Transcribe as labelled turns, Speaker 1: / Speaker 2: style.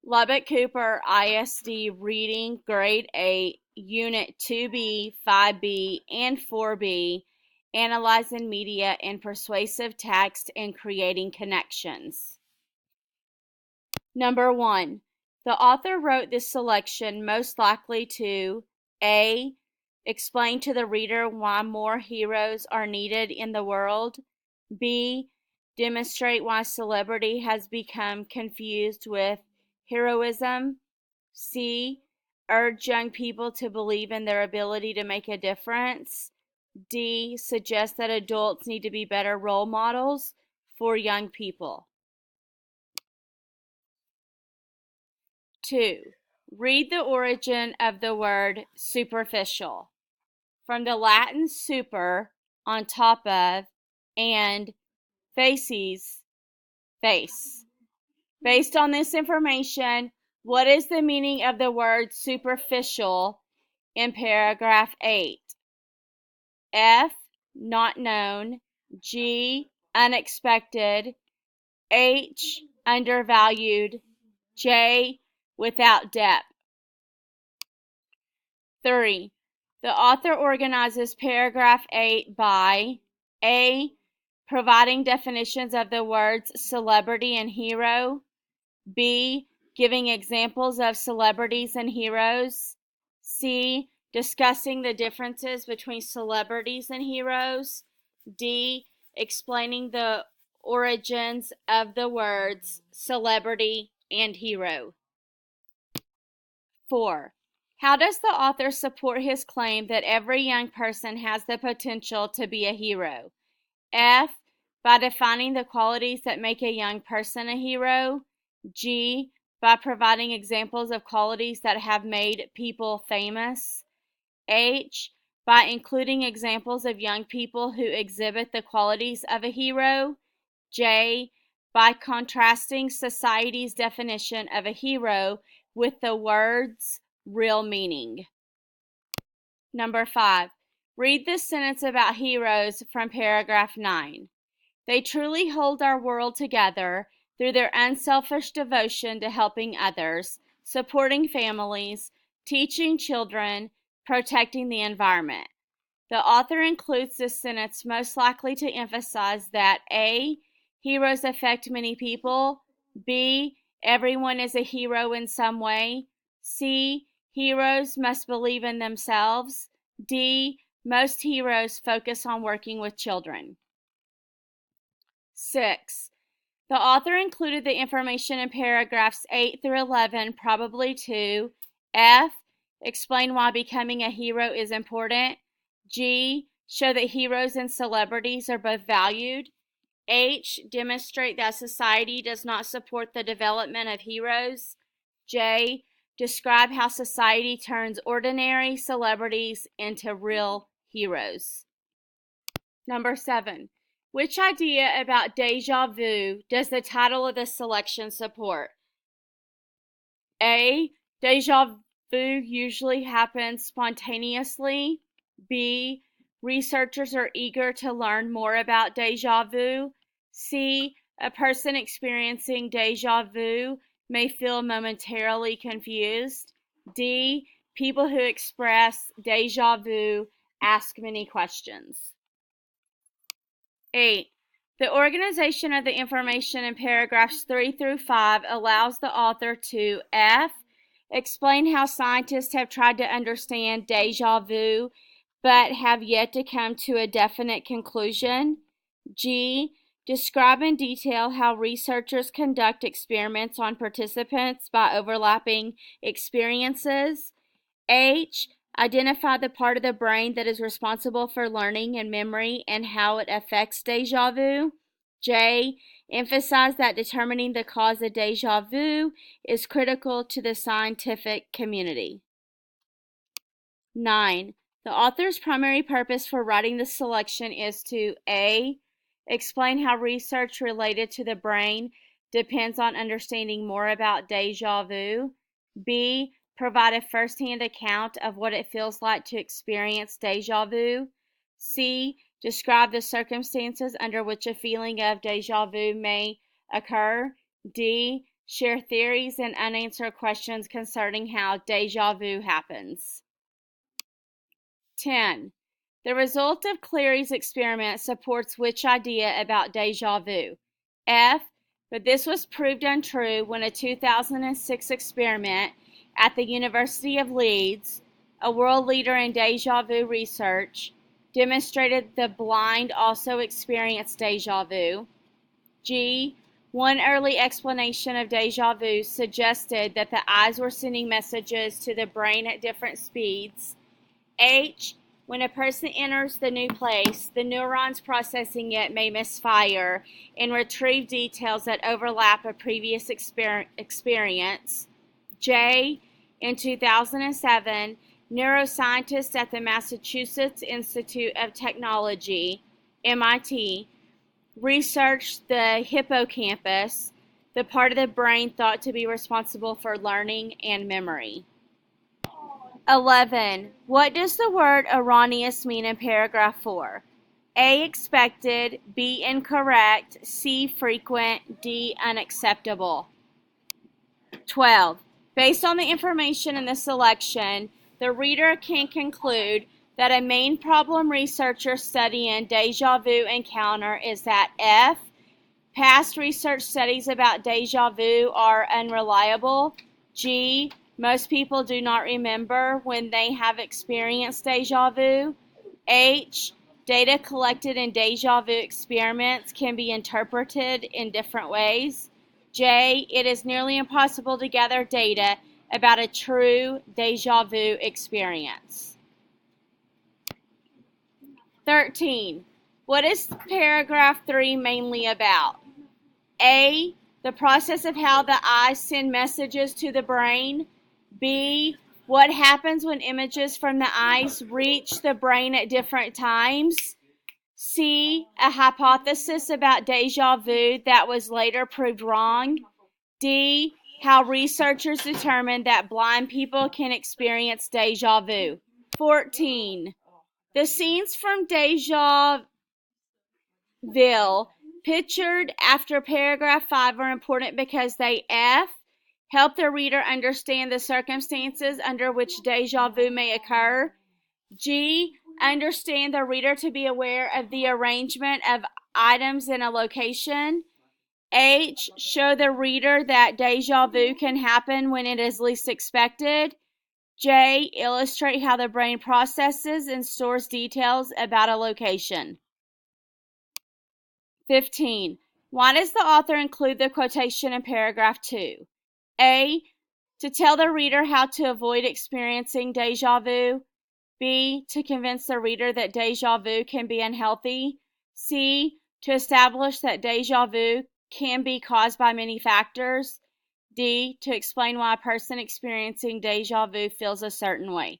Speaker 1: Lubbock Cooper ISD Reading Grade 8, Unit 2B, 5B, and 4B, Analyzing Media in Persuasive Text and Creating Connections. Number 1. The author wrote this selection most likely to A. Explain to the reader why more heroes are needed in the world. B. Demonstrate why celebrity has become confused with heroism. C. Urge young people to believe in their ability to make a difference. D. Suggest that adults need to be better role models for young people. 2. Read the origin of the word superficial. From the Latin super, on top of, and facies, face. Based on this information, what is the meaning of the word superficial in paragraph 8? F. Not known. G. Unexpected. H. Undervalued. J. Without depth. 3. The author organizes paragraph 8 by A. Providing definitions of the words celebrity and hero. B. Giving examples of celebrities and heroes. C. Discussing the differences between celebrities and heroes. D. Explaining the origins of the words celebrity and hero. 4. How does the author support his claim that every young person has the potential to be a hero? F. By defining the qualities that make a young person a hero. G. By providing examples of qualities that have made people famous. H. By including examples of young people who exhibit the qualities of a hero. J. By contrasting society's definition of a hero with the word's real meaning. Number 5. Read this sentence about heroes from paragraph 9. They truly hold our world together through their unselfish devotion to helping others, supporting families, teaching children, protecting the environment. The author includes this sentence most likely to emphasize that A. Heroes affect many people. B. Everyone is a hero in some way. C. Heroes must believe in themselves. D. Most heroes focus on working with children. 6. The author included the information in paragraphs 8 through 11 probably to F. Explain why becoming a hero is important. G. Show that heroes and celebrities are both valued. H. Demonstrate that society does not support the development of heroes. J. Describe how society turns ordinary celebrities into real heroes. Number 7. Which idea about déjà vu does the title of the selection support? A. Déjà vu usually happens spontaneously. B. Researchers are eager to learn more about déjà vu. C. A person experiencing déjà vu may feel momentarily confused. D. People who express déjà vu ask many questions. 8. The organization of the information in paragraphs 3 through 5 allows the author to F. Explain how scientists have tried to understand déjà vu but have yet to come to a definite conclusion. G. Describe in detail how researchers conduct experiments on participants by overlapping experiences. H. Identify the part of the brain that is responsible for learning and memory and how it affects déjà vu. J. Emphasize that determining the cause of déjà vu is critical to the scientific community. 9. The author's primary purpose for writing this selection is to A. Explain how research related to the brain depends on understanding more about déjà vu. B. Provide a first-hand account of what it feels like to experience déjà vu. C. Describe the circumstances under which a feeling of déjà vu may occur. D. Share theories and unanswered questions concerning how deja vu happens. 10. The result of Cleary's experiment supports which idea about deja vu? F. But this was proved untrue when a 2006 experiment at the University of Leeds, a world leader in deja vu research, demonstrated the blind also experienced deja vu. G. One early explanation of deja vu suggested that the eyes were sending messages to the brain at different speeds. H. When a person enters the new place, the neurons processing it may misfire and retrieve details that overlap a previous experience. J. In 2007, neuroscientists at the Massachusetts Institute of Technology, MIT, researched the hippocampus, the part of the brain thought to be responsible for learning and memory. 11. What does the word erroneous mean in paragraph 4? A. Expected, B. Incorrect, C. Frequent, D. Unacceptable. 12. Based on the information in the selection, the reader can conclude that a main problem researchers studying deja vu encounter is that F. Past research studies about deja vu are unreliable. G. Most people do not remember when they have experienced deja vu. H. Data collected in deja vu experiments can be interpreted in different ways. J. It is nearly impossible to gather data about a true deja vu experience. 13. What is paragraph 3 mainly about? A. The process of how the eyes send messages to the brain. B. What happens when images from the eyes reach the brain at different times. C. A hypothesis about deja vu that was later proved wrong. D. How researchers determined that blind people can experience deja vu. 14. The scenes from Deja Ville pictured after paragraph 5 are important because they F. Help the reader understand the circumstances under which deja vu may occur. G. Understand the reader to be aware of the arrangement of items in a location. H. Show the reader that deja vu can happen when it is least expected. J. Illustrate how the brain processes and stores details about a location. 15. Why does the author include the quotation in paragraph 2? A. To tell the reader how to avoid experiencing deja vu. B. To convince the reader that deja vu can be unhealthy. C. To establish that deja vu can be caused by many factors. D. To explain why a person experiencing deja vu feels a certain way.